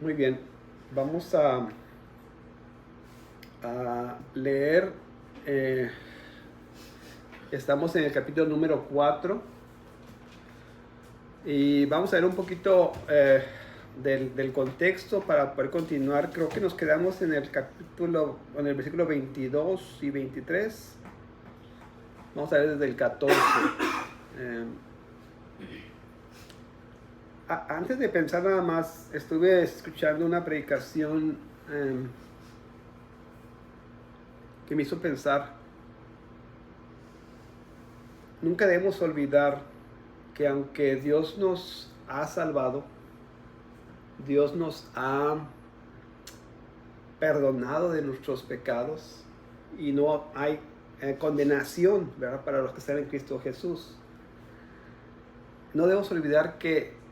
Muy bien, vamos a leer, eh, estamos en el capítulo número 4 y vamos a ver un poquito del contexto para poder continuar. Creo que nos quedamos en el capítulo, en el versículo 22 y 23. Vamos a ver desde el 14. Antes de pensar nada más, estuve escuchando una predicación que me hizo pensar. Nunca debemos olvidar que aunque Dios nos ha salvado, Dios nos ha perdonado de nuestros pecados y no hay condenación, ¿verdad?, para los que están en Cristo Jesús. No debemos olvidar que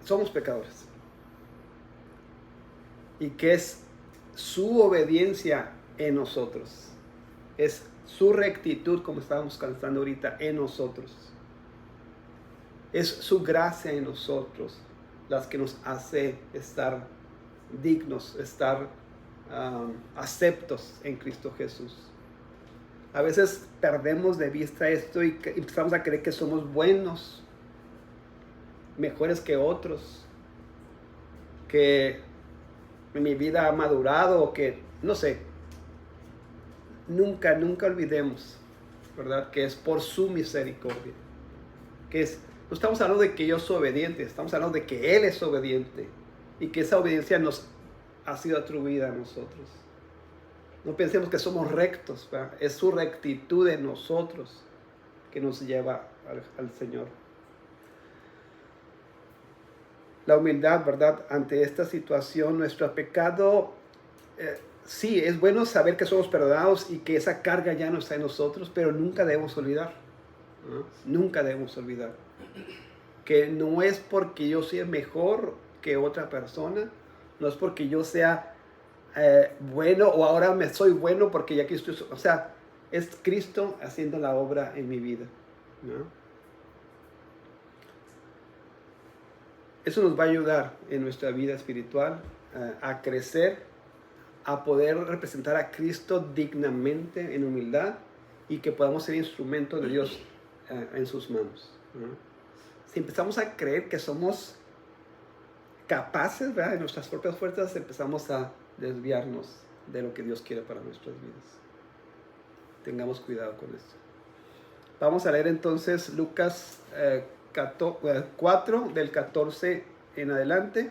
somos pecadores y que es su obediencia en nosotros, es su rectitud, como estábamos cantando ahorita, en nosotros, es su gracia en nosotros las que nos hace estar dignos, estar aceptos en Cristo Jesús. A veces perdemos de vista esto y empezamos a creer que somos buenos, mejores que otros, que mi vida ha madurado, o que, no sé. Nunca olvidemos, ¿verdad?, que es por su misericordia. No estamos hablando de que yo soy obediente, estamos hablando de que Él es obediente y que esa obediencia nos ha sido atribuida a nosotros. No pensemos que somos rectos, ¿verdad? Es su rectitud en nosotros que nos lleva al Señor. La humildad, ¿verdad?, ante esta situación, nuestro pecado, sí, es bueno saber que somos perdonados y que esa carga ya no está en nosotros, pero nunca debemos olvidar, ¿no? Nunca debemos olvidar que no es porque yo sea mejor que otra persona, no es porque yo sea bueno o ahora me soy bueno porque ya Cristo, o sea, es Cristo haciendo la obra en mi vida, ¿no? Eso nos va a ayudar en nuestra vida espiritual a crecer, a poder representar a Cristo dignamente en humildad y que podamos ser instrumentos de Dios en sus manos, ¿no? Si empezamos a creer que somos capaces, ¿verdad?, de nuestras propias fuerzas, empezamos a desviarnos de lo que Dios quiere para nuestras vidas. Tengamos cuidado con esto. Vamos a leer entonces Lucas 4 del 14 en adelante.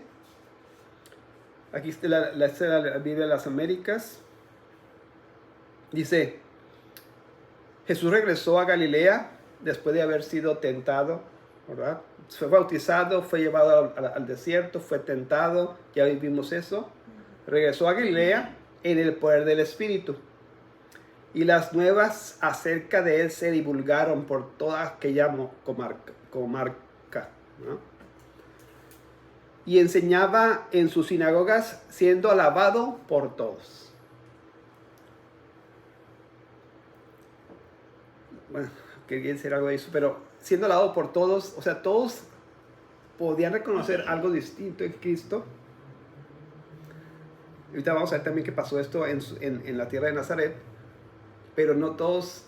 Aquí está la Biblia de las Américas. Dice: Jesús regresó a Galilea después de haber sido tentado, ¿verdad? Fue bautizado, fue llevado al desierto, fue tentado, ya vimos eso. Regresó a Galilea en el poder del Espíritu. Y las nuevas acerca de él se divulgaron por toda aquella comarca, ¿no? Y enseñaba en sus sinagogas, siendo alabado por todos. Bueno, quería decir algo de eso, pero siendo alabado por todos, o sea, todos podían reconocer algo distinto en Cristo. Ahorita vamos a ver también qué pasó esto en la tierra de Nazaret, pero no todos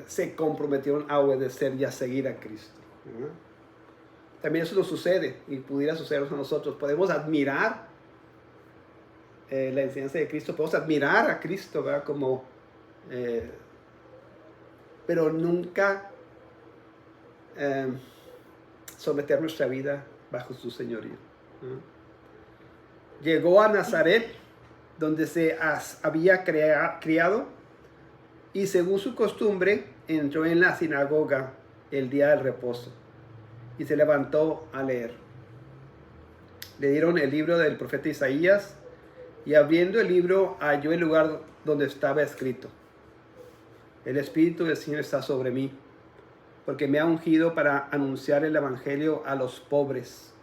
se comprometieron a obedecer y a seguir a Cristo, ¿no? También eso nos sucede y pudiera sucedernos a nosotros. Podemos admirar la enseñanza de Cristo, podemos admirar a Cristo, ¿verdad?, como, pero nunca someter nuestra vida bajo su señorío, ¿no? Llegó a Nazaret, donde se había criado, y según su costumbre entró en la sinagoga el día del reposo y se levantó a leer. Le dieron el libro del profeta Isaías, y abriendo el libro halló el lugar donde estaba escrito: El Espíritu del Señor está sobre mí, porque me ha ungido para anunciar el evangelio a los pobres.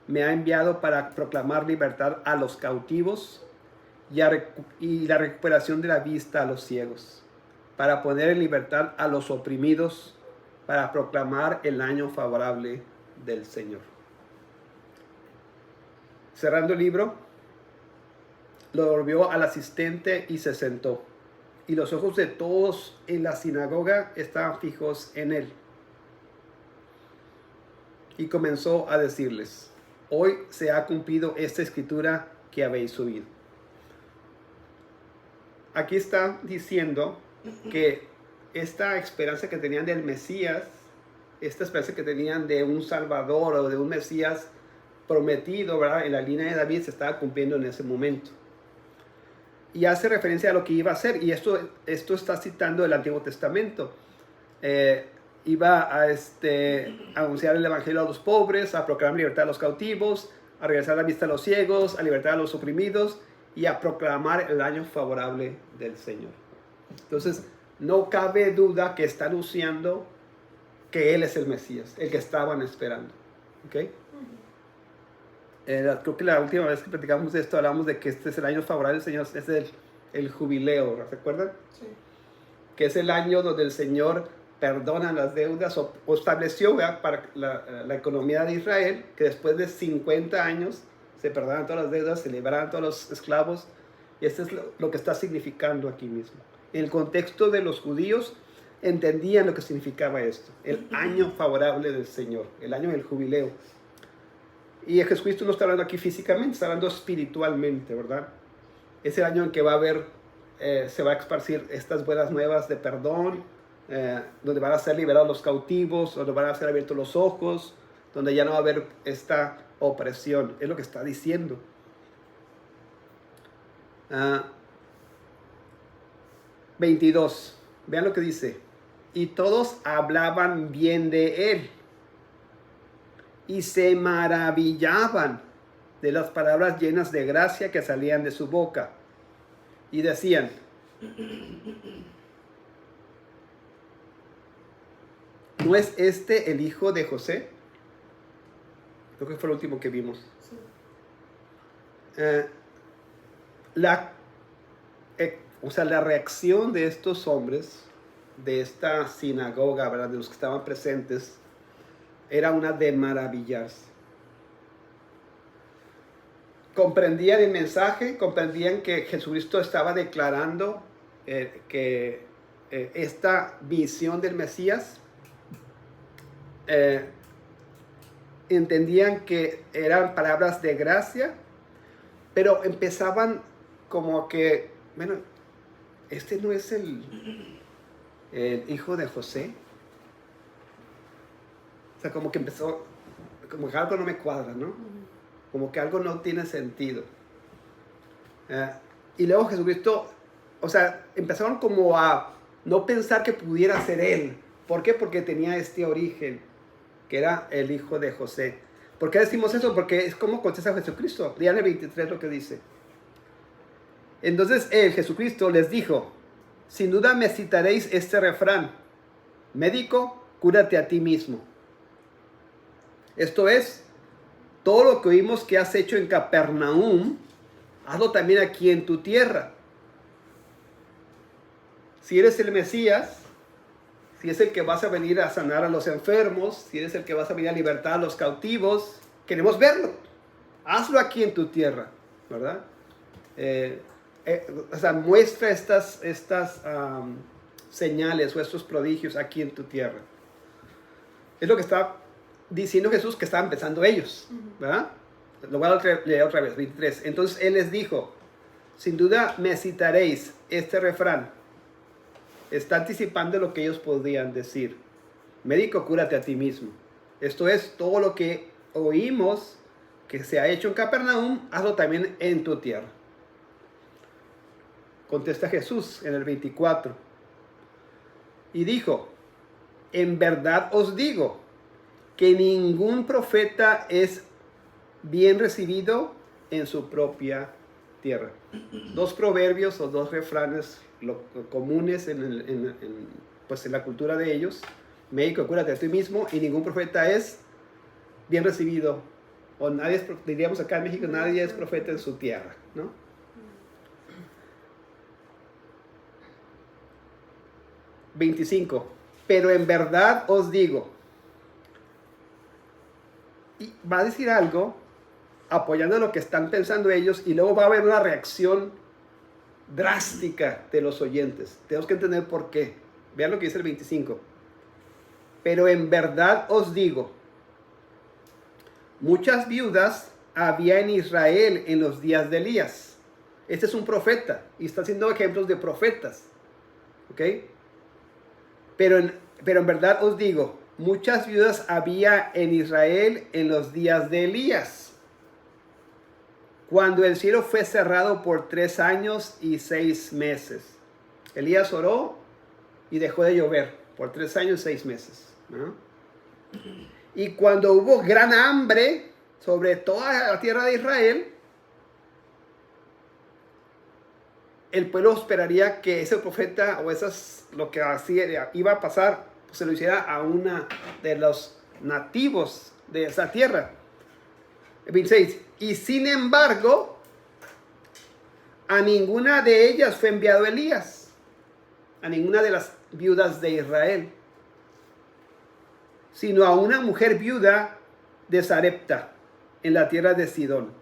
Me ha enviado para proclamar libertad a los cautivos y la recuperación de la vista a los ciegos, para poner en libertad a los oprimidos, para proclamar el año favorable del Señor. Cerrando el libro, lo volvió al asistente y se sentó. Y los ojos de todos en la sinagoga estaban fijos en él. Y comenzó a decirles: hoy se ha cumplido esta escritura que habéis oído. Aquí está diciendo que esta esperanza que tenían del Mesías, esta esperanza que tenían de un Salvador o de un Mesías prometido, ¿verdad?, en la línea de David, se estaba cumpliendo en ese momento. Y hace referencia a lo que iba a hacer, y esto está citando el Antiguo Testamento. Iba a anunciar el evangelio a los pobres, a proclamar libertad a los cautivos, a regresar la vista a los ciegos, a libertad a los oprimidos y a proclamar el año favorable del Señor. Entonces, no cabe duda que está anunciando que Él es el Mesías, el que estaban esperando. ¿Okay? Creo que la última vez que platicamos de esto hablamos de que este es el año favorable del Señor, es el jubileo, ¿recuerdan? Sí. Que es el año donde el Señor perdona las deudas o estableció, ¿verdad?, para la economía de Israel, que después de 50 años se perdonan todas las deudas, se liberan todos los esclavos, y esto es lo que está significando aquí mismo. En el contexto de los judíos entendían lo que significaba esto, el año favorable del Señor, el año del jubileo. Y Jesucristo no está hablando aquí físicamente, está hablando espiritualmente, ¿verdad? Es el año en que va a haber, se va a esparcir estas buenas nuevas de perdón, donde van a ser liberados los cautivos, donde van a ser abiertos los ojos, donde ya no va a haber esta opresión. Es lo que está diciendo. 22. Vean lo que dice. Y todos hablaban bien de él y se maravillaban de las palabras llenas de gracia que salían de su boca. Y decían: ¿no es este el hijo de José? Creo que fue lo último que vimos. Sí. La reacción de estos hombres, de esta sinagoga, ¿verdad?, de los que estaban presentes, era una de maravillarse. Comprendían el mensaje, comprendían que Jesucristo estaba declarando que esta visión del Mesías, entendían que eran palabras de gracia, pero empezaban como que, bueno, este no es el hijo de José. O sea, como que empezó, como que algo no me cuadra, ¿no? Como que algo no tiene sentido. Y luego Jesucristo, o sea, empezaron como a no pensar que pudiera ser Él. ¿Por qué? Porque tenía este origen, que era el hijo de José. ¿Por qué decimos eso? Porque es como contesta Jesucristo. Lean el 23 lo que dice. Entonces Jesucristo les dijo: sin duda me citaréis este refrán: médico, cúrate a ti mismo. Esto es, todo lo que oímos que has hecho en Capernaum, hazlo también aquí en tu tierra. Si eres el Mesías, si es el que vas a venir a sanar a los enfermos, si eres el que vas a venir a libertar a los cautivos, queremos verlo. Hazlo aquí en tu tierra, ¿verdad? O sea, muestra estas señales o estos prodigios aquí en tu tierra. Es lo que está diciendo Jesús, que estaban pensando ellos, ¿verdad? Lo voy a leer otra vez, 23. Entonces Él les dijo: sin duda me citaréis este refrán. Está anticipando lo que ellos podían decir: médico, cúrate a ti mismo. Esto es, todo lo que oímos que se ha hecho en Capernaum, hazlo también en tu tierra. Contesta Jesús en el 24. Y dijo: en verdad os digo que ningún profeta es bien recibido en su propia tierra. Dos proverbios o dos refranes comunes en la cultura de ellos: médico, cúrate a ti mismo, y ningún profeta es bien recibido, o nadie es, diríamos acá en México, nadie es profeta en su tierra, ¿no? 25. Pero en verdad os digo. Y va a decir algo apoyando lo que están pensando ellos, y luego va a haber una reacción drástica de los oyentes. Tenemos que entender por qué. Vean lo que dice el 25. Pero en verdad os digo, muchas viudas había en Israel en los días de Elías. Este es un profeta y está haciendo ejemplos de profetas. ¿Ok? Pero en verdad os digo, muchas viudas había en Israel en los días de Elías, cuando el cielo fue cerrado por 3 años y 6 meses. Elías oró y dejó de llover por 3 años y 6 meses, ¿no? Y cuando hubo gran hambre sobre toda la tierra de Israel, el pueblo esperaría que ese profeta o lo que hacía, iba a pasar, pues se lo hiciera a una de los nativos de esa tierra. 26. Y sin embargo, a ninguna de ellas fue enviado Elías, a ninguna de las viudas de Israel, sino a una mujer viuda de Sarepta, en la tierra de Sidón,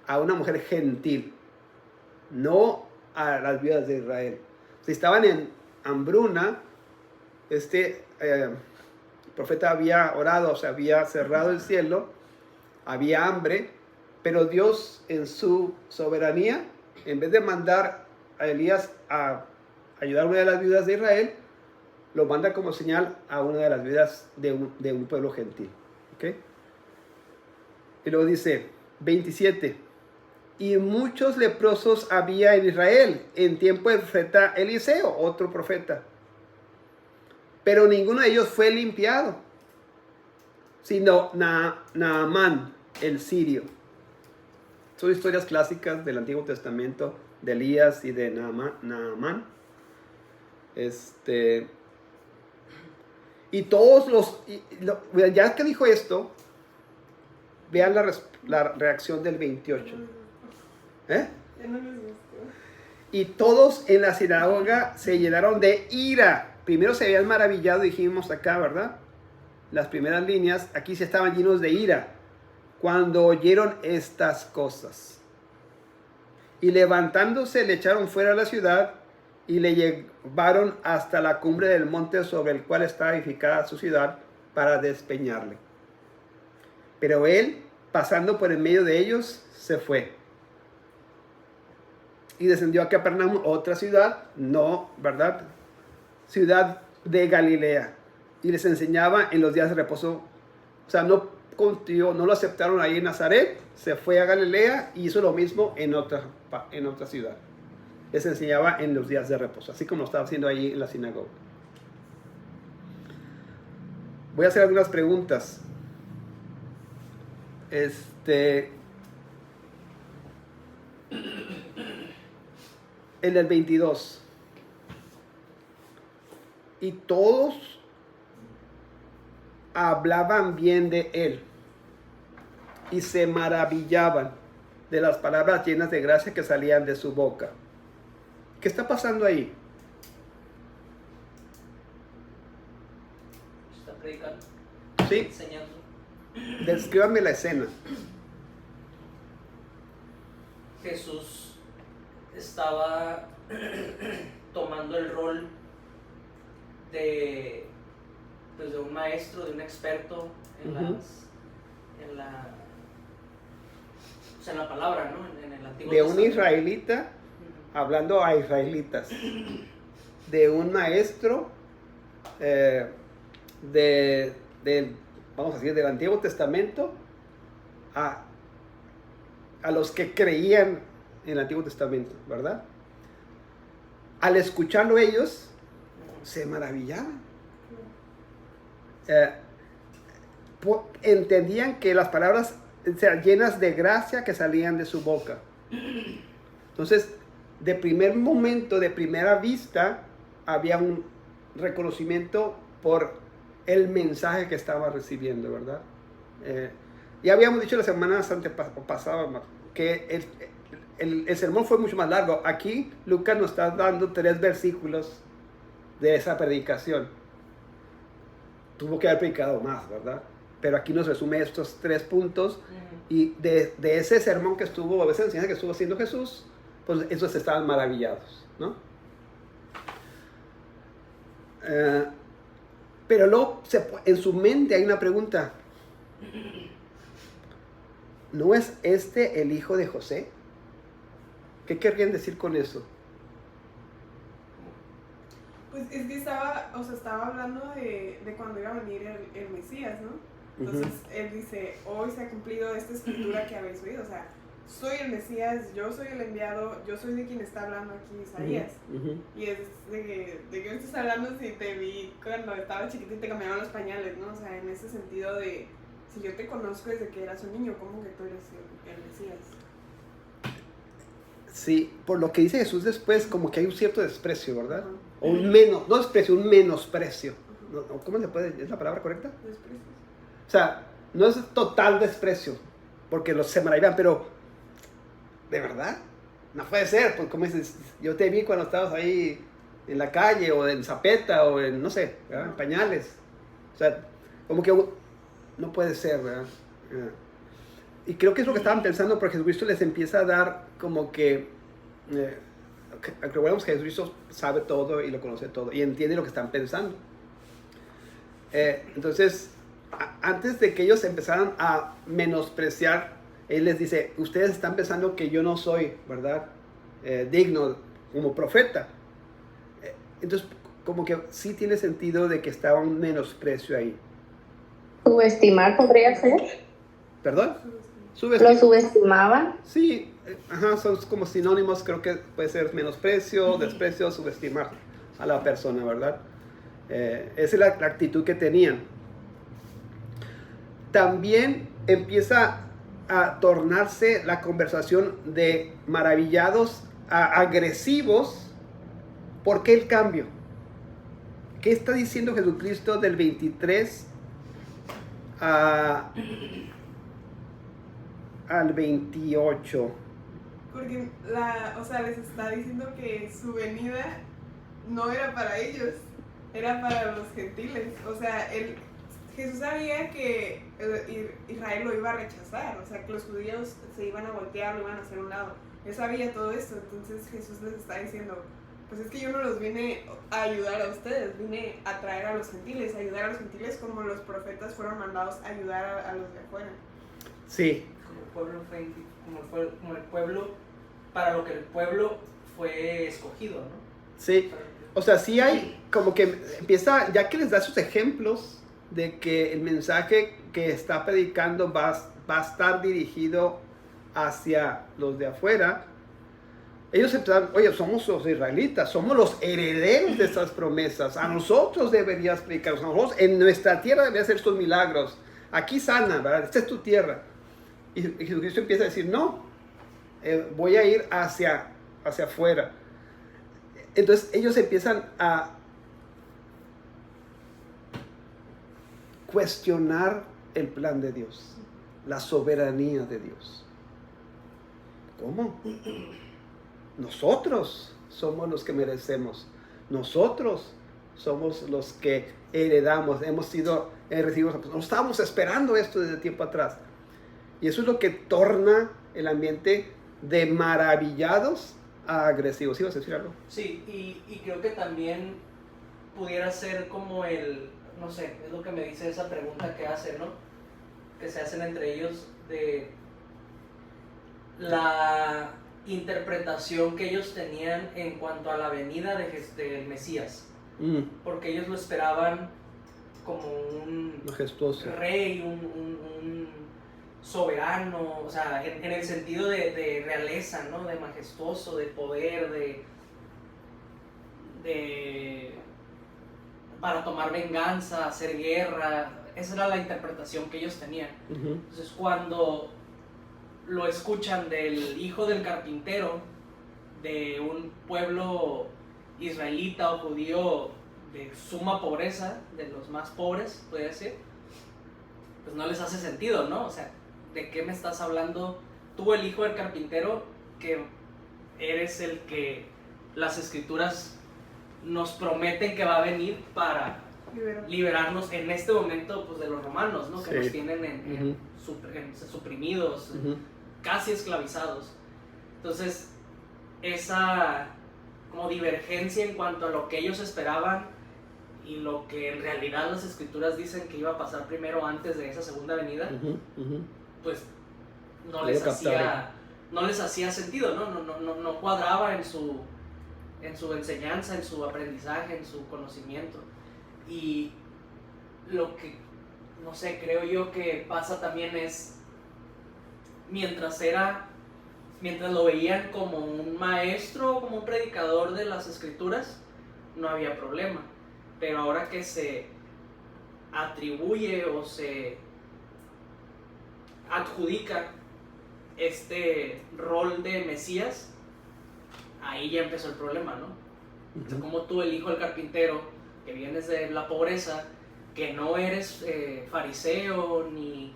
a una mujer gentil, no a las viudas de Israel. Si estaban en hambruna, el profeta había orado, o sea, había cerrado el cielo, había hambre, pero Dios en su soberanía, en vez de mandar a Elías a ayudar a una de las viudas de Israel, lo manda como señal a una de las viudas de un pueblo gentil. ¿Okay? Y luego dice, 27, y muchos leprosos había en Israel en tiempo del profeta Eliseo, otro profeta, pero ninguno de ellos fue limpiado, sino Naamán, el sirio. Son historias clásicas del Antiguo Testamento, de Elías y de Naamán. Y todos ya que dijo esto, vean la reacción del 28. Y todos en la sinagoga se llenaron de ira. Primero se habían maravillado, dijimos acá, ¿verdad? Las primeras líneas, aquí se estaban llenos de ira cuando oyeron estas cosas. Y levantándose le echaron fuera de la ciudad y le llevaron hasta la cumbre del monte sobre el cual estaba edificada su ciudad para despeñarle. Pero él, pasando por en medio de ellos, se fue. Y descendió a Capernaum, otra ciudad, no, ¿verdad? Ciudad de Galilea. Y les enseñaba en los días de reposo. O sea, no lo aceptaron ahí en Nazaret, se fue a Galilea y hizo lo mismo en otra ciudad. Les enseñaba en los días de reposo, así como lo estaba haciendo ahí en la sinagoga. Voy a hacer algunas preguntas. En el 22. Y todos hablaban bien de él y se maravillaban de las palabras llenas de gracia que salían de su boca. ¿Qué está pasando ahí? Está predicando. Sí. Enseñando. Descríbame la escena. Jesús estaba tomando el rol de un maestro, de un experto en la palabra, ¿no? En el Antiguo De un Testamento. israelita hablando a israelitas, de un maestro vamos a decir, del Antiguo Testamento a los que creían en el Antiguo Testamento, ¿verdad? Al escucharlo ellos se maravillaban. Entendían que las palabras llenas de gracia que salían de su boca. Entonces, de primer momento, de primera vista, había un reconocimiento por el mensaje que estaba recibiendo, ¿verdad? Ya habíamos dicho las semanas pasadas que el sermón fue mucho más largo. Aquí Lucas nos está dando 3 versículos de esa predicación. Tuvo que haber predicado más, ¿verdad? pero aquí nos resume estos 3 puntos. Ujú. Y de ese sermón que estuvo, a veces enseñanza que estuvo haciendo Jesús, pues esos estaban maravillados, ¿no? Pero luego en su mente hay una pregunta. ¿No es este el hijo de José? ¿Qué querrían decir con eso? Pues es que estaba hablando de cuando iba a venir el Mesías, ¿no? Entonces él dice, hoy se ha cumplido esta escritura que habéis oído, o sea, soy el Mesías, yo soy el enviado, yo soy de quien está hablando aquí Isaías. Y es de qué me estás hablando si te vi cuando estaba chiquita y te cambiaban los pañales, ¿no? O sea, en ese sentido de, si yo te conozco desde que eras un niño, ¿cómo que tú eres el Mesías? Sí, por lo que dice Jesús después, como que hay un cierto desprecio, ¿verdad? O un no desprecio, un menosprecio. ¿Cómo se puede? ¿Es la palabra correcta? Desprecio. O sea, no es total desprecio, porque los se maravillan, pero ¿de verdad? No puede ser, pues como dices, yo te vi cuando estabas ahí en la calle, o en Zapeta, o en, no sé, ¿verdad? En pañales. O sea, como que no puede ser, ¿verdad? Y creo que es lo que estaban pensando, porque Jesucristo les empieza a dar como que recordemos que Jesucristo sabe todo y lo conoce todo, y entiende lo que están pensando. Entonces, antes de que ellos empezaran a menospreciar, Él les dice, ustedes están pensando que yo no soy, ¿verdad? Digno como profeta. Entonces, como que sí tiene sentido de que estaba un menosprecio ahí. ¿Subestimar podría ser? ¿Perdón? ¿Lo subestimaban? Sí, son como sinónimos, creo que puede ser menosprecio, desprecio, subestimar a la persona, ¿verdad? Esa es la actitud que tenían. También empieza a tornarse la conversación de maravillados a agresivos. ¿Por qué el cambio? ¿Qué está diciendo Jesucristo del 23 al 28? Porque les está diciendo que su venida no era para ellos, era para los gentiles. O sea, Jesús sabía que Israel lo iba a rechazar, o sea, que los judíos se iban a voltear, lo iban a hacer a un lado. Él sabía todo esto, entonces Jesús les está diciendo, pues es que yo no los vine a ayudar a ustedes, vine a traer a los gentiles, a ayudar a los gentiles como los profetas fueron mandados a ayudar a los de afuera. Sí. Como el pueblo, para lo que el pueblo fue escogido, ¿no? Sí, o sea, sí hay como que empieza, ya que les da sus ejemplos de que el mensaje que está predicando va a estar dirigido hacia los de afuera. Ellos empezaron, oye, somos los israelitas, somos los herederos de estas promesas, a nosotros deberías predicar, a nosotros en nuestra tierra deberías hacer estos milagros, aquí sana, ¿verdad? Esta es tu tierra. Y Jesucristo empieza a decir, no, voy a ir hacia afuera. Entonces ellos empiezan a cuestionar el plan de Dios, la soberanía de Dios. ¿Cómo? Nosotros somos los que merecemos. Nosotros somos los que heredamos. Hemos sido recibidos. No estábamos esperando esto desde tiempo atrás. Y eso es lo que torna el ambiente de maravillados a agresivos. ¿Sí vas a decir algo? Sí, y creo que también pudiera ser como no sé, es lo que me dice esa pregunta que hacen, ¿no? Que se hacen entre ellos de la interpretación que ellos tenían en cuanto a la venida del Mesías. Porque ellos lo esperaban como un majestuoso rey, un soberano, o sea, en el sentido de realeza, ¿no? De majestuoso, de poder, para tomar venganza, hacer guerra. Esa era la interpretación que ellos tenían. Entonces, cuando lo escuchan del hijo del carpintero, de un pueblo israelita o judío de suma pobreza, de los más pobres, podría decir, pues no les hace sentido, ¿no? O sea, ¿de qué me estás hablando tú, el hijo del carpintero, que eres el que las escrituras nos prometen que va a venir para liberarnos en este momento pues, de los romanos, ¿no? Que Sí. nos tienen en suprimidos, casi esclavizados. Entonces, esa como divergencia en cuanto a lo que ellos esperaban y lo que en realidad las escrituras dicen que iba a pasar primero antes de esa segunda venida, pues no les hacía sentido, no cuadraba en su enseñanza, en su aprendizaje, en su conocimiento. Y lo que, no sé, creo yo que pasa también es, mientras lo veían como un maestro, como un predicador de las escrituras, no había problema. Pero ahora que se atribuye o se adjudica este rol de Mesías, ahí ya empezó el problema, ¿no? O sea, como tú, el hijo del carpintero, que vienes de la pobreza, que no eres fariseo ni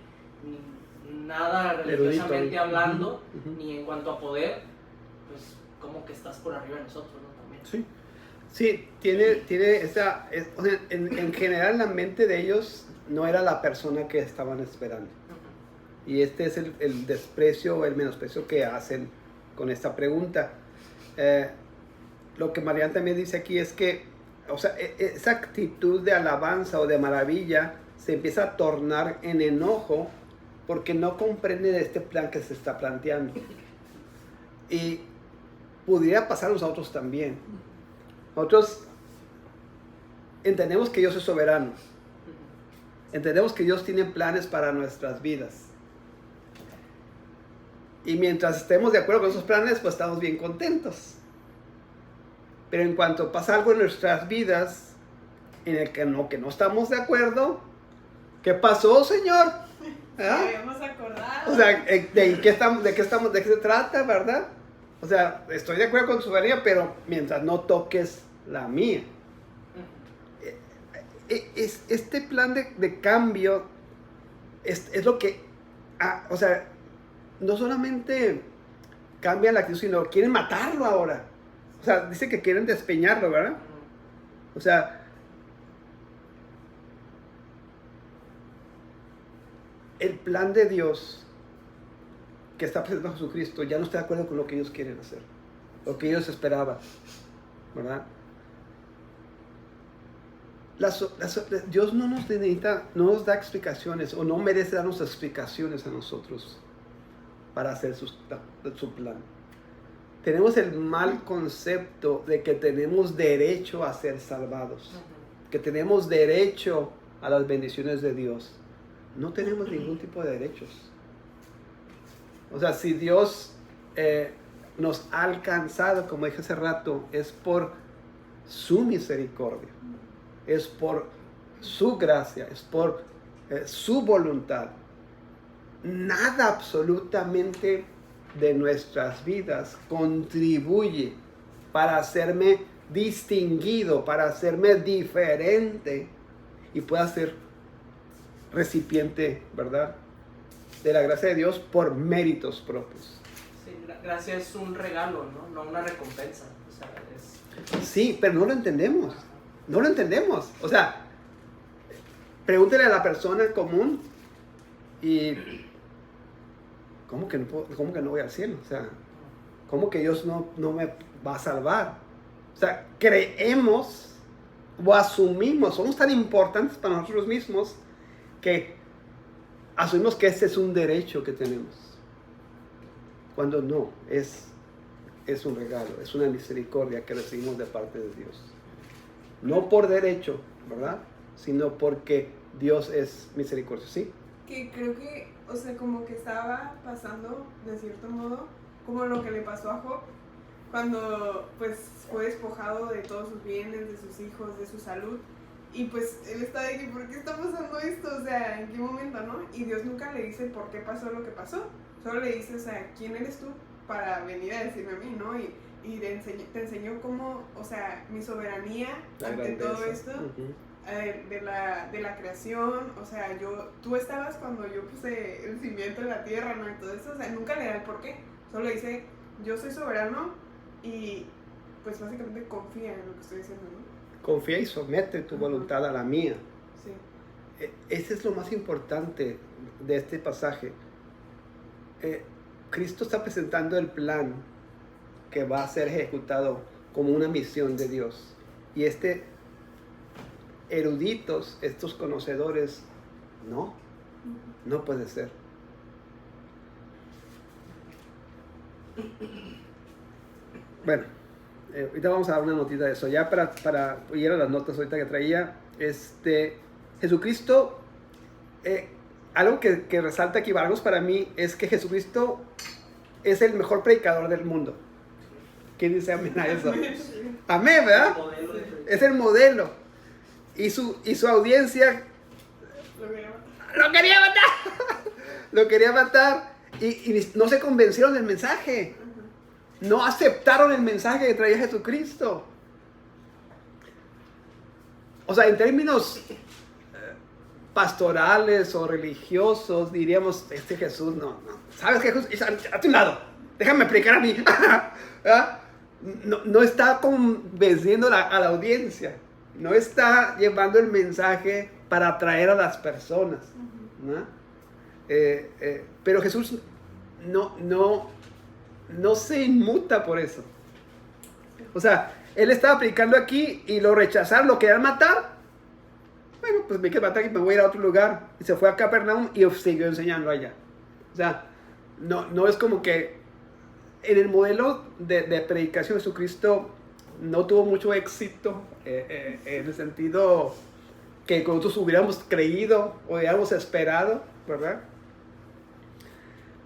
nada religiosamente hablando, ni en cuanto a poder, pues como que estás por arriba de nosotros, ¿no? También. Sí, tiene esa, o sea, en general la mente de ellos no era la persona que estaban esperando. Y este es el desprecio o el menosprecio que hacen con esta pregunta. Lo que Marian también dice aquí es que, o sea, esa actitud de alabanza o de maravilla se empieza a tornar en enojo porque no comprende de este plan que se está planteando. Y pudiera pasar a nosotros también. Nosotros entendemos que Dios es soberano. Entendemos que Dios tiene planes para nuestras vidas. Y mientras estemos de acuerdo con esos planes, pues estamos bien contentos. Pero en cuanto pasa algo en nuestras vidas en el que no estamos de acuerdo, ¿qué pasó, Señor? ¿Ah? Habíamos acordado. O sea, ¿de qué se trata, verdad? O sea, estoy de acuerdo con tu soberanía, pero mientras no toques la mía. Este plan de cambio es lo que, o sea, no solamente cambia la actitud, sino quieren matarlo ahora. O sea, dice que quieren despeñarlo, ¿verdad? O sea, el plan de Dios que está presente en Jesucristo ya no está de acuerdo con lo que ellos quieren hacer, lo que ellos esperaban, ¿verdad? Dios no nos necesita, no nos da explicaciones o no merece darnos explicaciones a nosotros para hacer su plan. Tenemos el mal concepto de que tenemos derecho a ser salvados, que tenemos derecho a las bendiciones de Dios. No tenemos ningún tipo de derechos. O sea, si Dios nos ha alcanzado, como dije hace rato, es por su misericordia, es por su gracia, es por su voluntad. Nada absolutamente de nuestras vidas contribuye para hacerme distinguido, para hacerme diferente y pueda ser recipiente, ¿verdad?, de la gracia de Dios por méritos propios. Sí, gracia es un regalo, no una recompensa. O sea, Sí, pero no lo entendemos. No lo entendemos. O sea, pregúntele a la persona común y ¿cómo que no voy al cielo? O sea, ¿cómo que Dios no me va a salvar? O sea, creemos o asumimos, somos tan importantes para nosotros mismos que asumimos que este es un derecho que tenemos. Cuando no, es un regalo, es una misericordia que recibimos de parte de Dios. No por derecho, ¿verdad?, sino porque Dios es misericordioso, ¿sí? Que creo que, o sea, como que estaba pasando, de cierto modo, como lo que le pasó a Job, cuando pues fue despojado de todos sus bienes, de sus hijos, de su salud, y pues él está de que, ¿por qué está pasando esto? O sea, ¿en qué momento, no? Y Dios nunca le dice por qué pasó lo que pasó, solo le dice, o sea, ¿quién eres tú para venir a decirme a mí, no? Y te enseñó cómo, o sea, mi soberanía ante todo esto, de la creación, o sea, tú estabas cuando yo puse el cimiento en la tierra, ¿no? Y todo eso, o sea, nunca le da el por qué, solo dice, yo soy soberano y pues básicamente confía en lo que estoy diciendo, ¿no? confía y somete tu voluntad a la mía. Sí. Ese es lo más importante de este pasaje. Cristo está presentando el plan que va a ser ejecutado como una misión de Dios. Y eruditos, estos conocedores, no puede ser. Bueno, ahorita vamos a dar una notita de eso. Ya para ir a las notas ahorita que traía, Jesucristo, algo que resalta aquí, algo para mí, es que Jesucristo es el mejor predicador del mundo. ¿Quién dice amén a eso? Amén, ¿verdad? Es el modelo. Y su audiencia lo quería matar. Lo quería matar. Y no se convencieron del mensaje. No aceptaron el mensaje que traía Jesucristo. O sea, en términos pastorales o religiosos, diríamos, Jesús no. ¿Sabes qué, Jesús? A tu lado. Déjame explicar a mí. No está convenciendo a la audiencia. No está llevando el mensaje para atraer a las personas, ¿no? Pero Jesús no se inmuta por eso. O sea, él estaba predicando aquí y lo rechazaron, lo querían matar. Bueno, pues me quiero matar y me voy a ir a otro lugar. Y se fue a Capernaum y siguió enseñando allá. O sea, no es como que en el modelo de predicación de Jesucristo no tuvo mucho éxito en el sentido que nosotros hubiéramos creído o hubiéramos esperado, ¿verdad?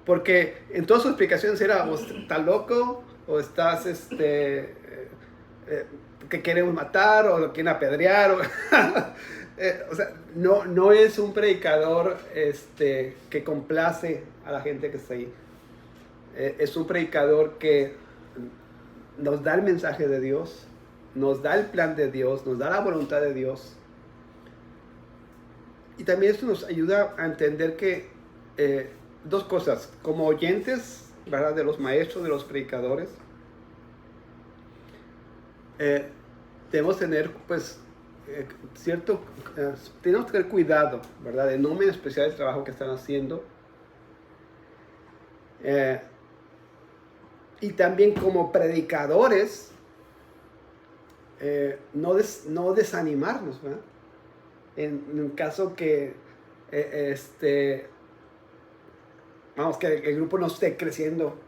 Porque en todas sus explicaciones era o estás loco o estás que queremos matar o lo quieren apedrear o sea, no es un predicador que complace a la gente que está ahí. Es un predicador que nos da el mensaje de Dios, nos da el plan de Dios, nos da la voluntad de Dios. Y también esto nos ayuda a entender que dos cosas, como oyentes, ¿verdad?, de los maestros, de los predicadores, debemos tener, pues, tenemos que tener cuidado, ¿verdad?, de no menospreciar el trabajo que están haciendo. Y también como predicadores, no desanimarnos, ¿verdad? En un caso que vamos, que el grupo no esté creciendo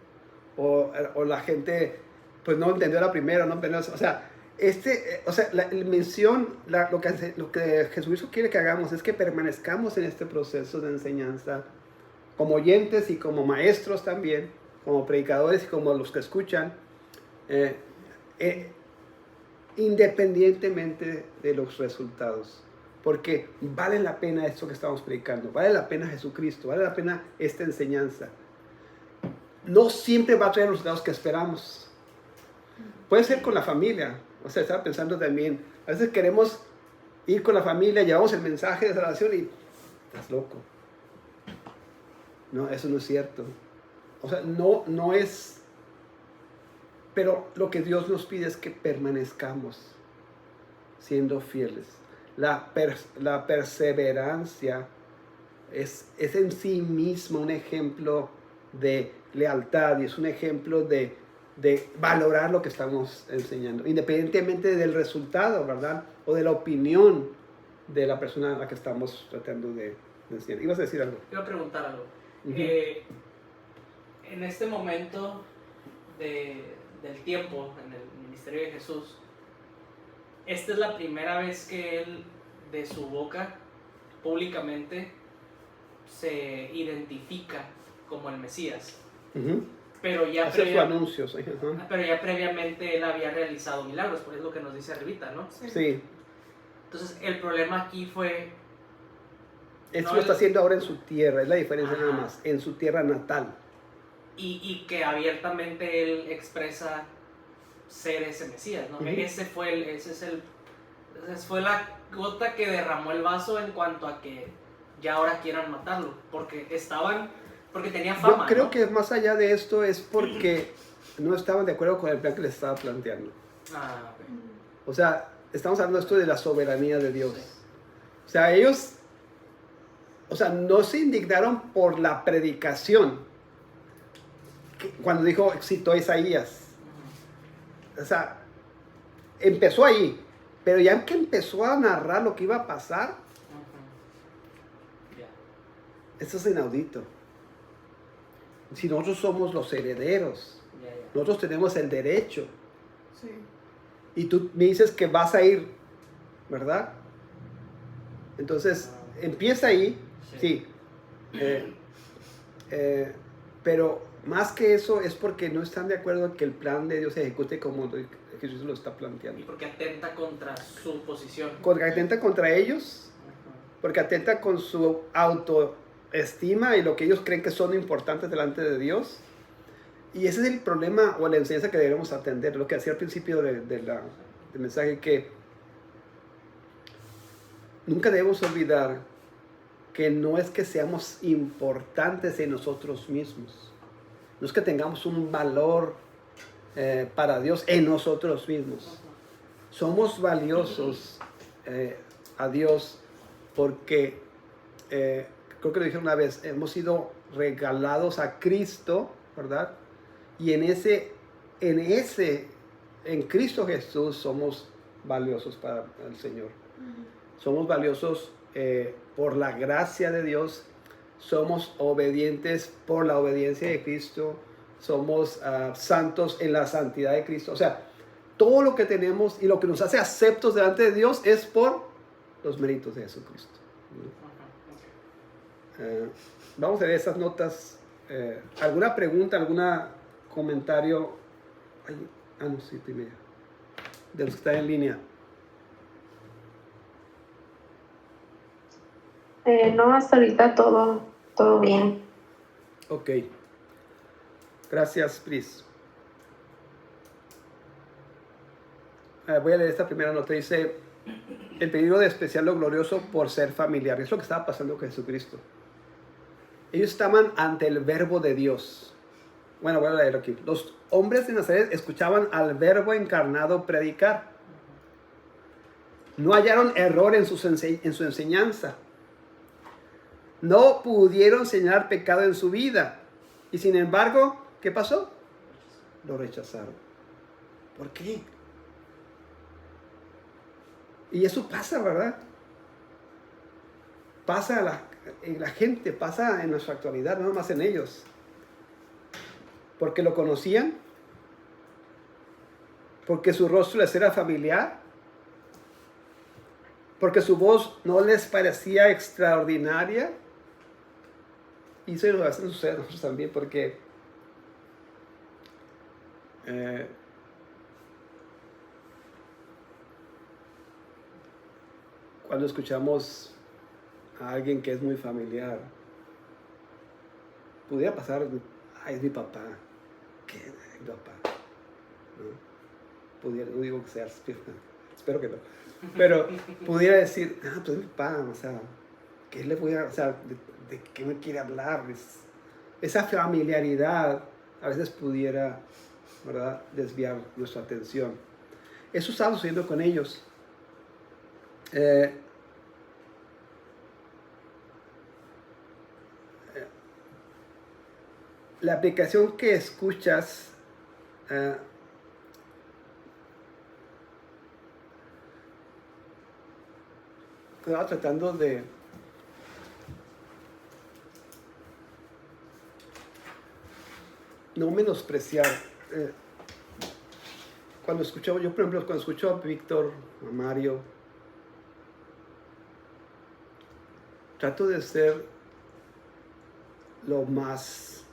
o la gente pues no entendió la primera, no entendió, o sea, la mención, lo que Jesucristo quiere que hagamos es que permanezcamos en este proceso de enseñanza como oyentes y como maestros también, como predicadores y como los que escuchan, independientemente de los resultados. Porque vale la pena esto que estamos predicando, vale la pena Jesucristo, vale la pena esta enseñanza. No siempre va a traer los resultados que esperamos. Puede ser con la familia. O sea, estaba pensando también, a veces queremos ir con la familia, llevamos el mensaje de salvación y estás loco. No, eso no es cierto. O sea, no es... Pero lo que Dios nos pide es que permanezcamos siendo fieles. La perseverancia es en sí mismo un ejemplo de lealtad y es un ejemplo de valorar lo que estamos enseñando, independientemente del resultado, ¿verdad? O de la opinión de la persona a la que estamos tratando de enseñar. ¿Ibas a decir algo? Iba a preguntar algo. Uh-huh. En este momento del tiempo, en el ministerio de Jesús, esta es la primera vez que él, de su boca, públicamente, se identifica como el Mesías. Uh-huh. Pero ya, anuncios. Uh-huh. Pero ya previamente él había realizado milagros, por eso es lo que nos dice arribita, ¿no? Sí. Entonces, el problema aquí fue... Esto lo está haciendo ahora en su tierra, es la diferencia nada más, en su tierra natal. Y que abiertamente él expresa ser ese Mesías, ¿no? Uh-huh. Esa fue la gota que derramó el vaso en cuanto a que ya ahora quieran matarlo, porque tenía fama. Yo creo, ¿no? que más allá de esto es porque no estaban de acuerdo con el plan que les estaba planteando. Okay. O sea, estamos hablando de esto de la soberanía de Dios. O sea, ellos, no se indignaron por la predicación. Cuando citó a Isaías. O sea, empezó ahí. Pero ya que empezó a narrar lo que iba a pasar, eso es inaudito. Si nosotros somos los herederos, nosotros tenemos el derecho. Sí. Y tú me dices que vas a ir, ¿verdad? Entonces, empieza ahí, sí. Pero más que eso es porque no están de acuerdo en que el plan de Dios se ejecute como Jesús lo está planteando. Y porque atenta contra su posición. Porque atenta contra ellos, porque atenta con su autoestima y lo que ellos creen que son importantes delante de Dios. Y ese es el problema o la enseñanza que debemos atender, lo que hacía al principio del mensaje, que nunca debemos olvidar que no es que seamos importantes en nosotros mismos, no es que tengamos un valor para Dios en nosotros mismos. Somos valiosos a Dios porque, creo que lo dije una vez, hemos sido regalados a Cristo, ¿verdad? Y en Cristo Jesús somos valiosos para el Señor. Somos valiosos por la gracia de Dios. Somos obedientes por la obediencia de Cristo. Somos santos en la santidad de Cristo. O sea, todo lo que tenemos y lo que nos hace aceptos delante de Dios es por los méritos de Jesucristo. Vamos a ver esas notas. ¿Alguna pregunta, algún comentario? No, sí, primero. De los que están en línea. No, hasta ahorita todo bien. Ok. Gracias, Pris. Voy a leer esta primera nota. Dice, el peligro de despreciar lo glorioso por ser familiar. Es lo que estaba pasando con Jesucristo. Ellos estaban ante el verbo de Dios. Bueno, voy a leerlo aquí. Los hombres de Nazaret escuchaban al verbo encarnado predicar. No hallaron error en su enseñanza. No pudieron señalar pecado en su vida. Y sin embargo, ¿qué pasó? Lo rechazaron. ¿Por qué? Y eso pasa, ¿verdad? Pasa en la gente, pasa en nuestra actualidad, no más en ellos. Porque lo conocían, porque su rostro les era familiar, porque su voz no les parecía extraordinaria. Y eso nos sucede a nosotros también, porque cuando escuchamos a alguien que es muy familiar, pudiera pasar, es mi papá. ¿Qué? Mi papá. ¿No? No digo que sea, espero que no. Pero pudiera decir, pues es mi papá, o sea, ¿qué le voy a, o sea, de qué me quiere hablar? Esa familiaridad a veces pudiera, ¿verdad?, desviar nuestra atención. Eso estaba sucediendo con ellos. La aplicación que escuchas estaba tratando de no menospreciar. Cuando escucho, yo por ejemplo, cuando escucho a Víctor, a Mario, trato de ser lo más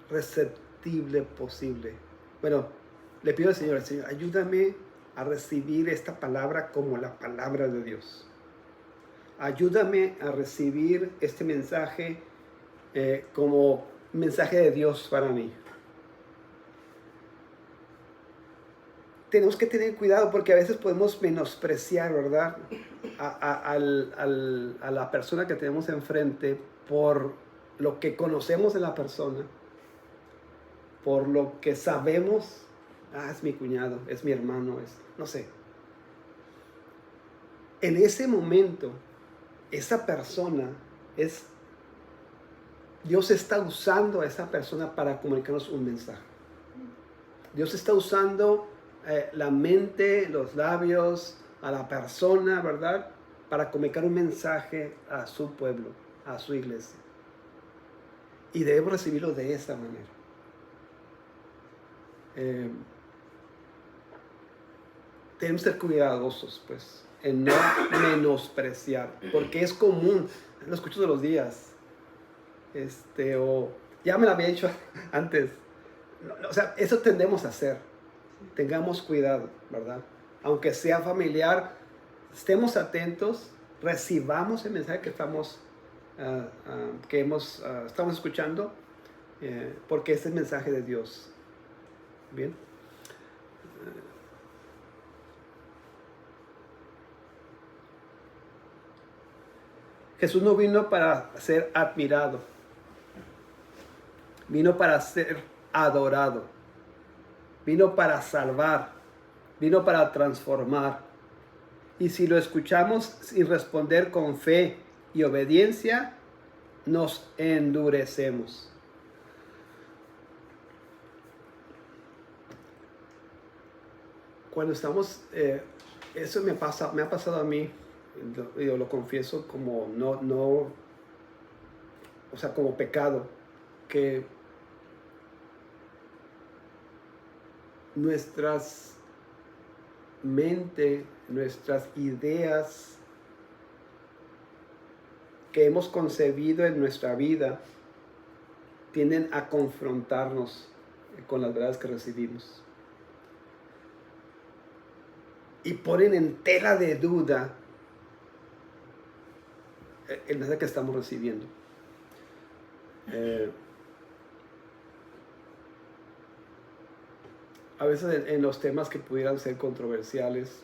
receptible posible. Bueno, le pido al Señor, ayúdame a recibir esta palabra como la palabra de Dios. Ayúdame a recibir este mensaje como mensaje de Dios para mí. Tenemos que tener cuidado porque a veces podemos menospreciar, ¿verdad?, a la persona que tenemos enfrente por lo que conocemos de la persona, por lo que sabemos. Es mi cuñado, es mi hermano, no sé. en ese momento, esa persona Dios está usando a esa persona para comunicarnos un mensaje. Dios está usando la mente, los labios, a la persona, ¿verdad? Para comunicar un mensaje a su pueblo, a su iglesia. Y debemos recibirlo de esa manera. Tenemos que ser cuidadosos, pues, en no menospreciar, porque es común, lo escucho todos los días, o ya me lo había dicho antes, o sea, eso tendemos a hacer, tengamos cuidado, ¿verdad? Aunque sea familiar, estemos atentos, recibamos el mensaje que estamos escuchando, porque es el mensaje de Dios. Bien. Jesús no vino para ser admirado, vino para ser adorado, vino para salvar, vino para transformar. Y si lo escuchamos sin responder con fe y obediencia, nos endurecemos. Cuando estamos, eso me ha pasado a mí, yo lo confieso como o sea, como pecado, que nuestras mente, nuestras ideas que hemos concebido en nuestra vida tienden a confrontarnos con las verdades que recibimos y ponen en tela de duda el mensaje que estamos recibiendo. A veces en los temas que pudieran ser controversiales,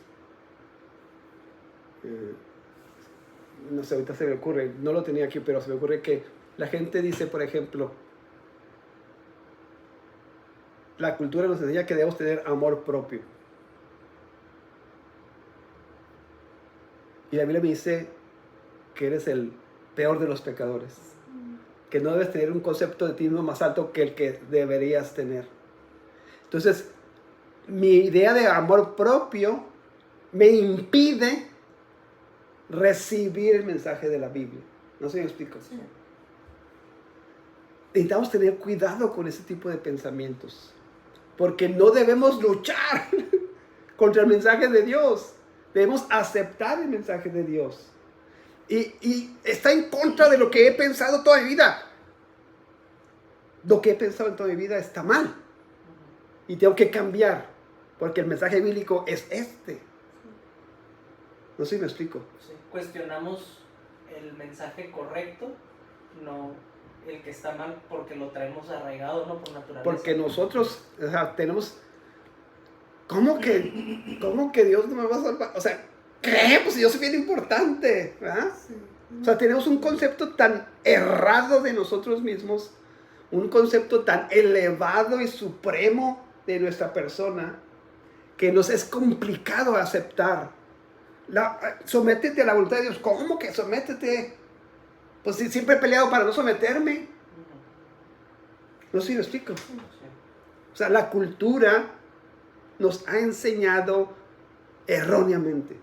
no sé, ahorita se me ocurre, no lo tenía aquí, pero se me ocurre que la gente dice, por ejemplo, la cultura nos enseña que debemos tener amor propio. Y la Biblia me dice que eres el peor de los pecadores, que no debes tener un concepto de ti mismo más alto que el que deberías tener. Entonces, mi idea de amor propio me impide recibir el mensaje de la Biblia. No sé si me explico. Sí. Necesitamos tener cuidado con ese tipo de pensamientos, porque no debemos luchar contra el mensaje de Dios. Debemos aceptar el mensaje de Dios. Y está en contra de lo que he pensado toda mi vida. Lo que he pensado en toda mi vida está mal. Y tengo que cambiar, porque el mensaje bíblico es este. No sé si me explico. Sí. Cuestionamos el mensaje correcto, no el que está mal, porque lo traemos arraigado, no por naturaleza. Porque nosotros, o sea, tenemos... ¿Cómo que Dios no me va a salvar? O sea, creemos que yo soy bien importante, ¿verdad? Sí. O sea, tenemos un concepto tan errado de nosotros mismos, un concepto tan elevado y supremo de nuestra persona, que nos es complicado aceptar. Sométete a la voluntad de Dios. ¿Cómo que sométete? Pues si siempre he peleado para no someterme. No sé si lo explico. O sea, la cultura nos ha enseñado erróneamente.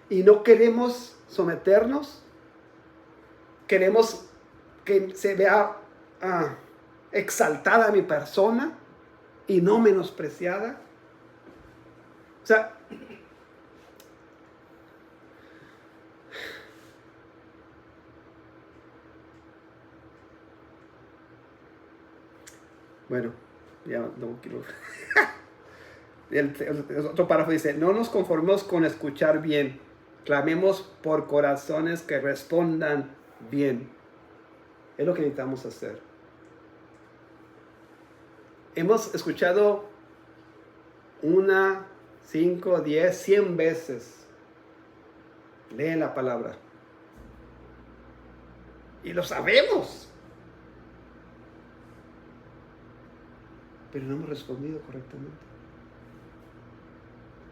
Y no queremos someternos. Queremos que se vea exaltada mi persona y no menospreciada. O sea, bueno, ya no quiero. El otro párrafo dice: no nos conformemos con escuchar bien, clamemos por corazones que respondan bien. Es lo que necesitamos hacer. Hemos escuchado 1, 5, 10, 100 veces. Leen la palabra. Y lo sabemos. Pero no hemos respondido correctamente.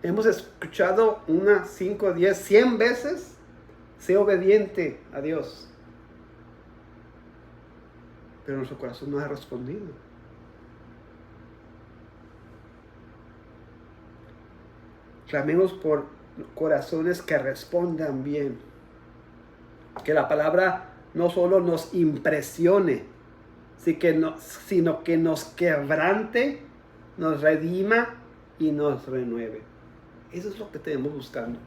Hemos escuchado 1, 5, 10, 100 veces, sé obediente a Dios. Pero nuestro corazón no ha respondido. Clamemos por corazones que respondan bien. Que la palabra no solo nos impresione, sino que nos quebrante, nos redima y nos renueve. Eso es lo que tenemos buscando.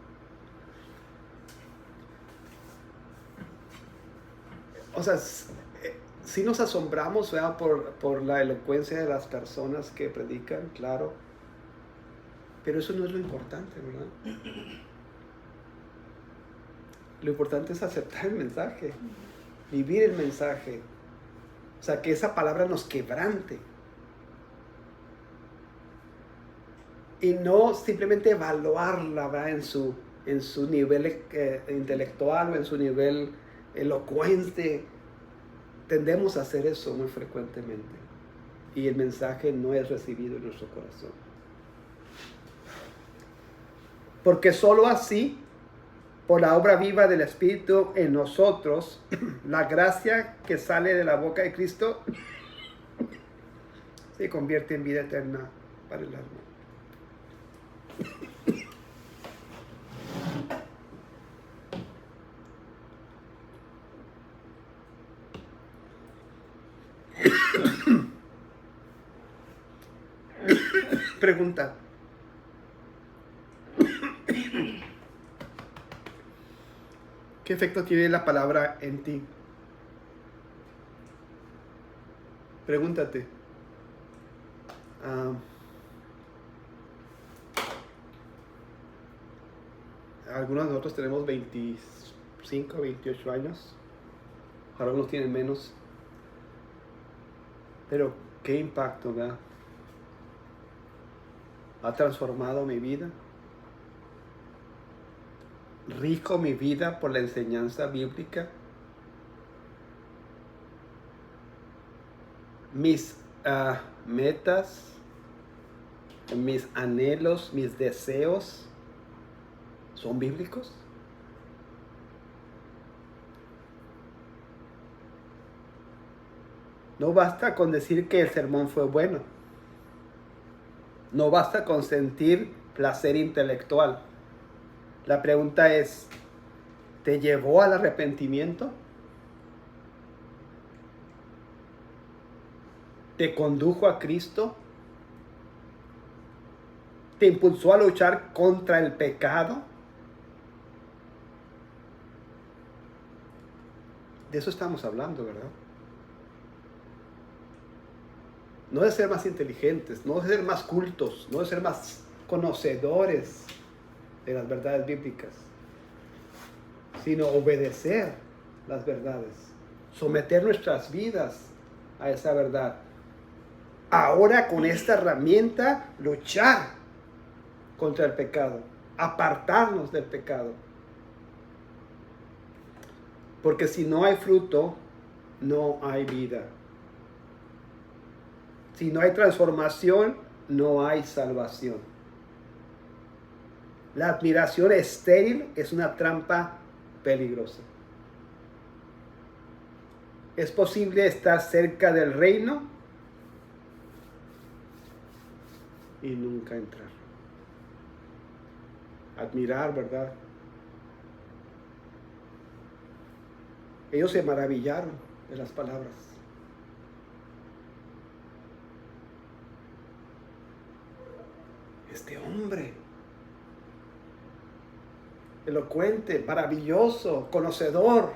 O sea, sí nos asombramos, ¿verdad? por la elocuencia de las personas que predican, claro. Pero eso no es lo importante, ¿verdad? Lo importante es aceptar el mensaje, vivir el mensaje. O sea, que esa palabra nos quebrante. Y no simplemente evaluarla, ¿verdad? en su nivel intelectual o en su nivel elocuente. Tendemos a hacer eso muy frecuentemente. Y el mensaje no es recibido en nuestro corazón. Porque solo así, por la obra viva del Espíritu en nosotros, la gracia que sale de la boca de Cristo se convierte en vida eterna para el alma. Pregunta. ¿Qué efecto tiene la palabra en ti? Pregúntate. Algunos de nosotros tenemos 25, 28 años. Algunos tienen menos. Pero qué impacto, ¿verdad? Ha transformado mi vida. Rico mi vida por la enseñanza bíblica. Mis metas, mis anhelos, mis deseos son bíblicos. No basta con decir que el sermón fue bueno. No basta con sentir placer intelectual. La pregunta es, ¿te llevó al arrepentimiento? ¿Te condujo a Cristo? ¿Te impulsó a luchar contra el pecado? De eso estamos hablando, ¿verdad? No de ser más inteligentes, no de ser más cultos, no de ser más conocedores de las verdades bíblicas, sino obedecer las verdades, someter nuestras vidas a esa verdad. Ahora con esta herramienta luchar contra el pecado, apartarnos del pecado. Porque si no hay fruto, no hay vida. Si no hay transformación, no hay salvación. La admiración estéril es una trampa peligrosa. ¿Es posible estar cerca del reino y nunca entrar? Admirar, ¿verdad? Ellos se maravillaron de las palabras. Este hombre, elocuente, maravilloso, conocedor.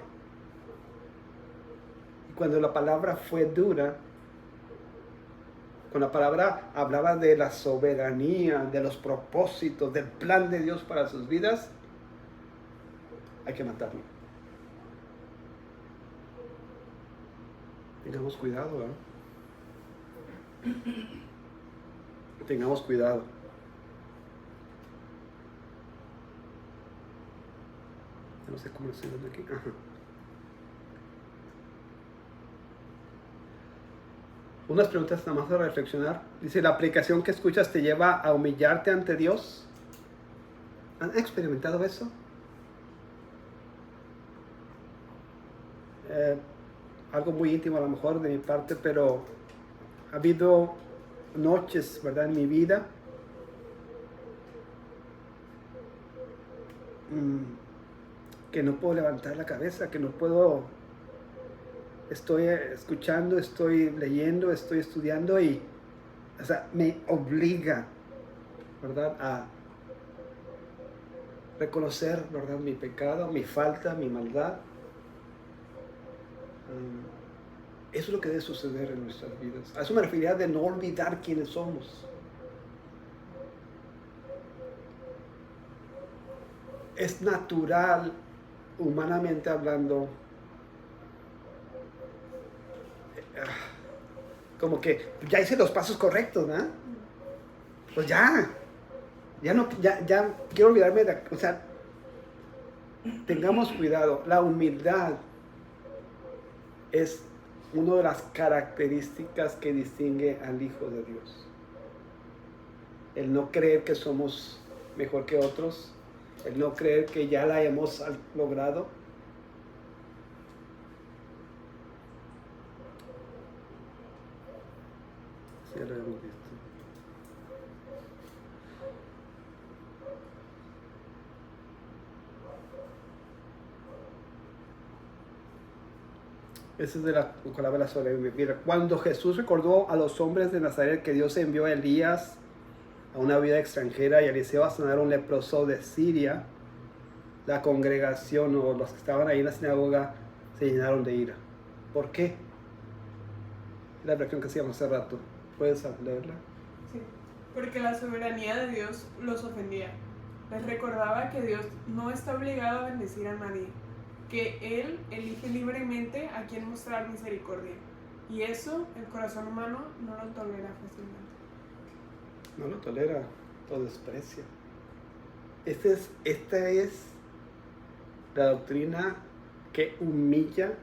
Y cuando la palabra fue dura, cuando la palabra hablaba de la soberanía, de los propósitos, del plan de Dios para sus vidas, hay que matarlo. Tengamos cuidado, ¿verdad? Tengamos cuidado. No sé cómo lo estoy dando aquí. Ajá. Unas preguntas nada más para reflexionar. Dice, ¿la aplicación que escuchas te lleva a humillarte ante Dios? ¿Han experimentado eso? Algo muy íntimo a lo mejor de mi parte, pero ha habido noches, ¿verdad?, en mi vida que no puedo levantar la cabeza, que no puedo, estoy escuchando, estoy leyendo, estoy estudiando y, o sea, me obliga, ¿verdad?, a reconocer, ¿verdad?, mi pecado, mi falta, mi maldad. Eso es lo que debe suceder en nuestras vidas. A eso me refería de no olvidar quiénes somos. Es natural, humanamente hablando, como que ya hice los pasos correctos, ¿no? Pues ya quiero olvidarme de, o sea, tengamos cuidado. La humildad es una de las características que distingue al Hijo de Dios. El no creer que somos mejor que otros, el no creer que ya la hemos logrado. Sí, ya lo hemos visto. Esa es de la palabra sobre mí. Mira, cuando Jesús recordó a los hombres de Nazaret que Dios envió a Elías a una vida extranjera y a Eliseo a sanar a un leproso de Siria, la congregación o los que estaban ahí en la sinagoga se llenaron de ira. ¿Por qué? La versión que hacíamos hace rato. ¿Puedes leerla? Sí, porque la soberanía de Dios los ofendía. Les recordaba que Dios no está obligado a bendecir a nadie, que Él elige libremente a quien mostrar misericordia. Y eso el corazón humano no lo tolera fácilmente. No lo tolera, lo desprecia. Esta es la doctrina que humilla,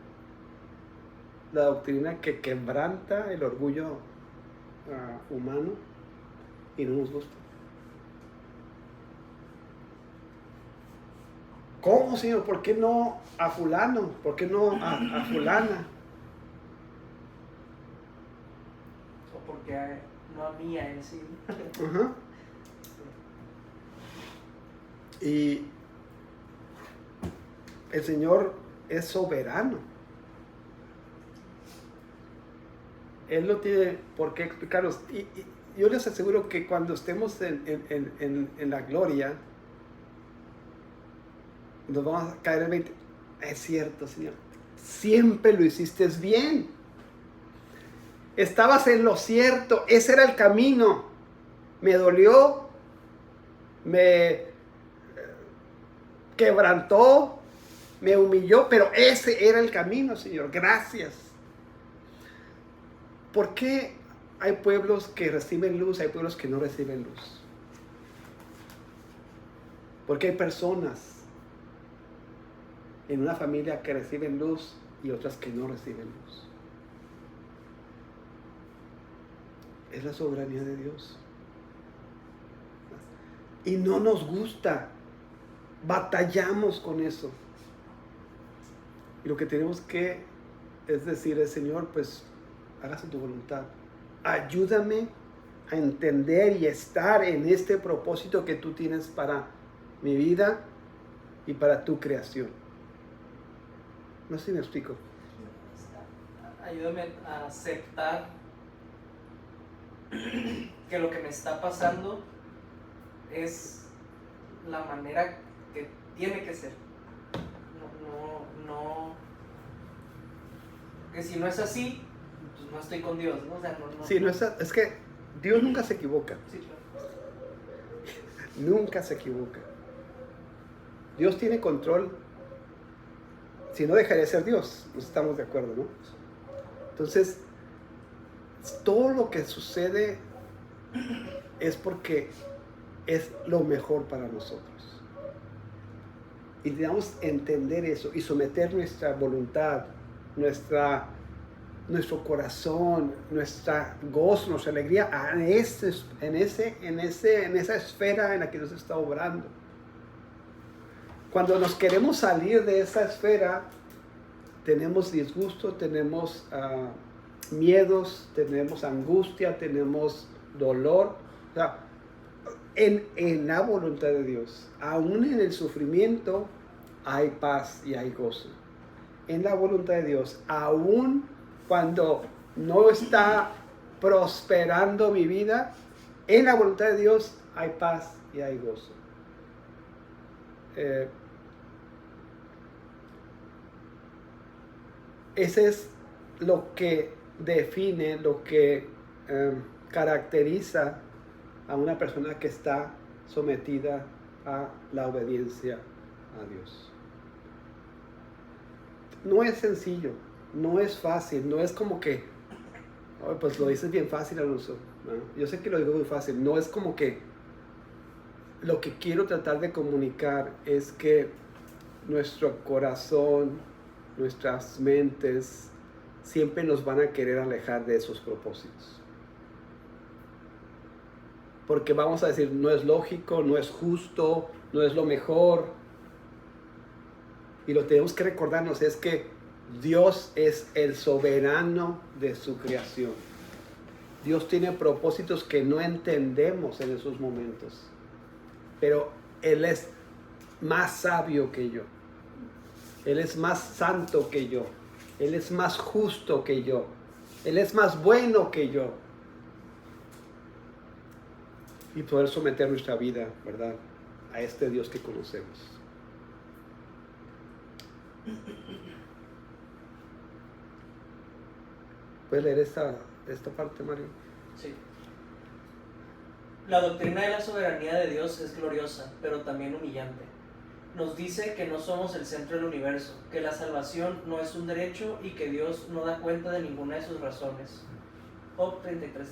la doctrina que quebranta el orgullo humano y no nos gusta. ¿Cómo, Señor? ¿Por qué no a fulano? ¿Por qué no a fulana? O porque no a mí, a él sí. Ajá. Y el Señor es soberano. Él no tiene por qué explicarnos. Y yo les aseguro que cuando estemos en la gloria, nos vamos a caer en 20. Es cierto, Señor. Siempre lo hiciste bien. Estabas en lo cierto. Ese era el camino. Me dolió. Me quebrantó. Me humilló. Pero ese era el camino, Señor. Gracias. ¿Por qué hay pueblos que reciben luz? Hay pueblos que no reciben luz. Porque hay personas en una familia que reciben luz y otras que no reciben luz. Es la soberanía de Dios. Y no nos gusta. Batallamos con eso. Y lo que tenemos que es decir, Señor, pues hágase tu voluntad. Ayúdame a entender y estar en este propósito que tú tienes para mi vida y para tu creación. No sé si me explico. Ayúdame a aceptar que lo que me está pasando es la manera que tiene que ser. No. Que si no es así, pues no estoy con Dios, ¿no? O sea, no. Sí, es que Dios nunca se equivoca. Sí, claro. Nunca se equivoca. Dios tiene control. Si no, dejaría de ser Dios. Nos estamos de acuerdo, ¿no? Entonces, todo lo que sucede es porque es lo mejor para nosotros. Y debemos entender eso y someter nuestra voluntad, nuestro corazón, nuestra gozo, nuestra alegría en esa esfera en la que Dios está obrando. cuando nos queremos salir de esa esfera, tenemos disgusto, tenemos miedos, tenemos angustia, tenemos dolor. O sea, en la voluntad de Dios, aún en el sufrimiento, hay paz y hay gozo. En la voluntad de Dios, aún cuando no está prosperando mi vida, en la voluntad de Dios hay paz y hay gozo. Ese es lo que define, lo que caracteriza a una persona que está sometida a la obediencia a Dios. No es sencillo, no es fácil, no es como que, oh, pues lo dices bien fácil, Alonso, ¿no? Yo sé que lo digo muy fácil, no es como que lo que quiero tratar de comunicar es que nuestro corazón, nuestras mentes, siempre nos van a querer alejar de esos propósitos. Porque vamos a decir, no es lógico, no es justo, no es lo mejor. Y lo tenemos que recordarnos es que Dios es el soberano de su creación. Dios tiene propósitos que no entendemos en esos momentos. Pero Él es más sabio que yo. Él es más santo que yo. Él es más justo que yo. Él es más bueno que yo. Y poder someter nuestra vida, ¿verdad?, a este Dios que conocemos. ¿Puedes leer esta parte, Mario? Sí. La doctrina de la soberanía de Dios es gloriosa, pero también humillante. Nos dice que no somos el centro del universo, que la salvación no es un derecho y que Dios no da cuenta de ninguna de sus razones. Job 33:3.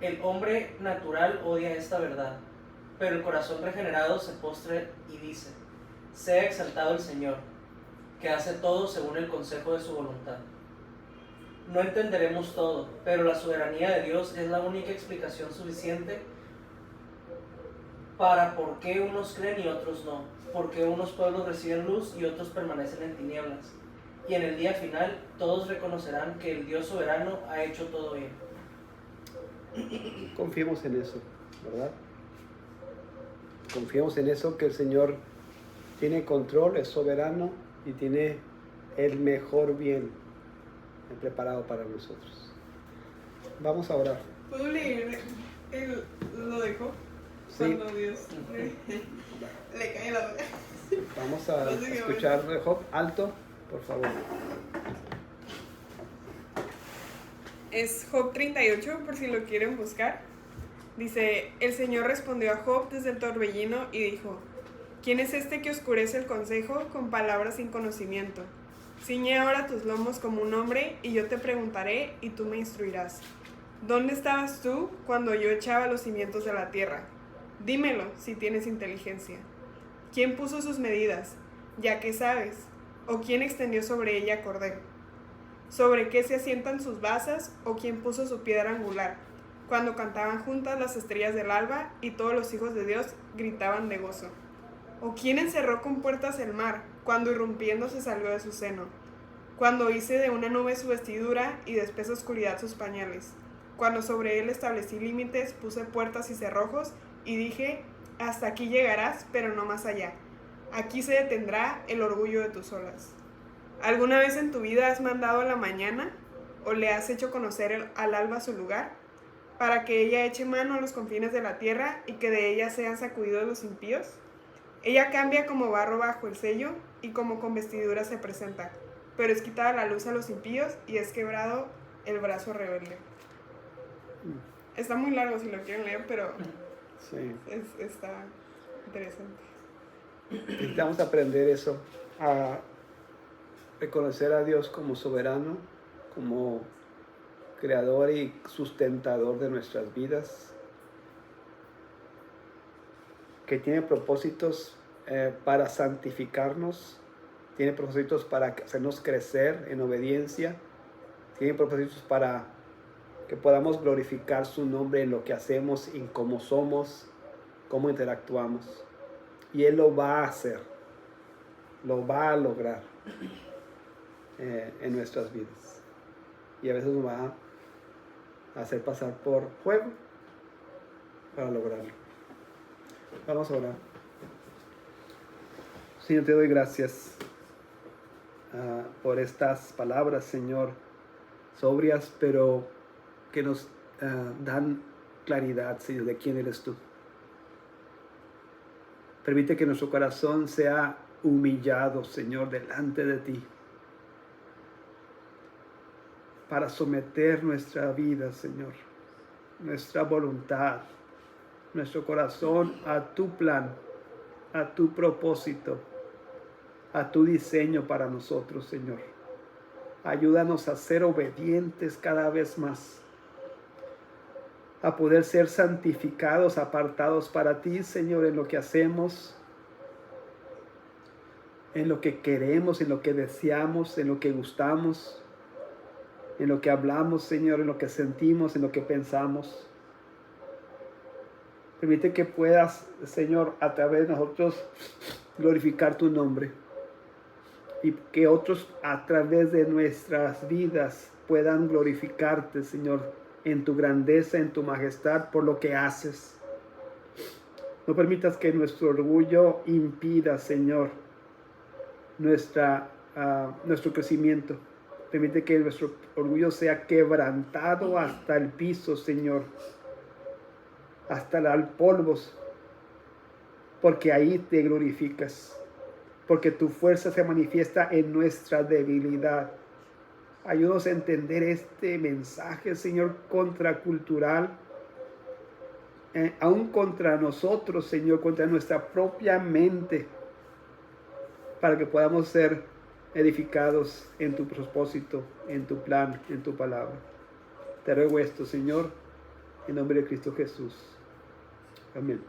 El hombre natural odia esta verdad, pero el corazón regenerado se postra y dice: sea exaltado el Señor, que hace todo según el consejo de su voluntad. No entenderemos todo, pero la soberanía de Dios es la única explicación suficiente para por qué unos creen y otros no, por qué unos pueblos reciben luz y otros permanecen en tinieblas. Y en el día final todos reconocerán que el Dios soberano ha hecho todo bien. Confiemos en eso, ¿verdad? Confiemos en eso, que el Señor tiene control, es soberano y tiene el mejor bien preparado para nosotros. Vamos a orar. ¿Puedo leer lo de Job? Sí. Cuando Dios le cae la boca. Vamos a escuchar Job alto, por favor. Es Job 38, por si lo quieren buscar. Dice: el Señor respondió a Job desde el torbellino y dijo: ¿quién es este que oscurece el consejo con palabras sin conocimiento? Ciñe ahora tus lomos como un hombre, y yo te preguntaré, y tú me instruirás. ¿Dónde estabas tú cuando yo echaba los cimientos de la tierra? Dímelo, si tienes inteligencia. ¿Quién puso sus medidas, ya que sabes? ¿O quién extendió sobre ella cordel? ¿Sobre qué se asientan sus basas, o quién puso su piedra angular? Cuando cantaban juntas las estrellas del alba, y todos los hijos de Dios gritaban de gozo. ¿O quién encerró con puertas el mar, cuando irrumpiendo se salió de su seno? Cuando hice de una nube su vestidura, y de espesa oscuridad sus pañales. Cuando sobre él establecí límites, puse puertas y cerrojos, y dije: hasta aquí llegarás, pero no más allá. Aquí se detendrá el orgullo de tus olas. ¿Alguna vez en tu vida has mandado a la mañana, o le has hecho conocer al alba su lugar, para que ella eche mano a los confines de la tierra, y que de ella sean sacudidos los impíos? Ella cambia como barro bajo el sello, y como con vestidura se presenta, pero es quitada la luz a los impíos, y es quebrado el brazo rebelde. Está muy largo si lo quieren leer, pero Sí. está interesante. Necesitamos aprender eso, a reconocer a Dios como soberano, como creador y sustentador de nuestras vidas, que tiene propósitos para santificarnos, tiene propósitos para hacernos crecer en obediencia, tiene propósitos para que podamos glorificar su nombre en lo que hacemos, en cómo somos, cómo interactuamos. Y Él lo va a hacer. lo va a lograr en nuestras vidas. Y a veces nos va a hacer pasar por fuego para lograrlo. Vamos a orar. Señor, te doy gracias por estas palabras, Señor, sobrias, pero que nos dan claridad, Señor, de quién eres tú. Permite que nuestro corazón sea humillado, Señor, delante de ti, para someter nuestra vida, Señor, nuestra voluntad, nuestro corazón a tu plan, a tu propósito, a tu diseño para nosotros, Señor. Ayúdanos a ser obedientes cada vez más, a poder ser santificados, apartados para ti, Señor, en lo que hacemos, en lo que queremos, en lo que deseamos, en lo que gustamos, en lo que hablamos, Señor, en lo que sentimos, en lo que pensamos. Permite que puedas, Señor, a través de nosotros glorificar tu nombre y que otros a través de nuestras vidas puedan glorificarte, Señor, en tu grandeza, en tu majestad, por lo que haces. No permitas que nuestro orgullo impida, Señor, nuestro crecimiento. Permite que nuestro orgullo sea quebrantado hasta el piso, Señor, hasta el polvo, porque ahí te glorificas, porque tu fuerza se manifiesta en nuestra debilidad. Ayúdanos a entender este mensaje, Señor, contracultural, aún contra nosotros, Señor, contra nuestra propia mente, para que podamos ser edificados en tu propósito, en tu plan, en tu palabra. Te ruego esto, Señor, en nombre de Cristo Jesús. Amén.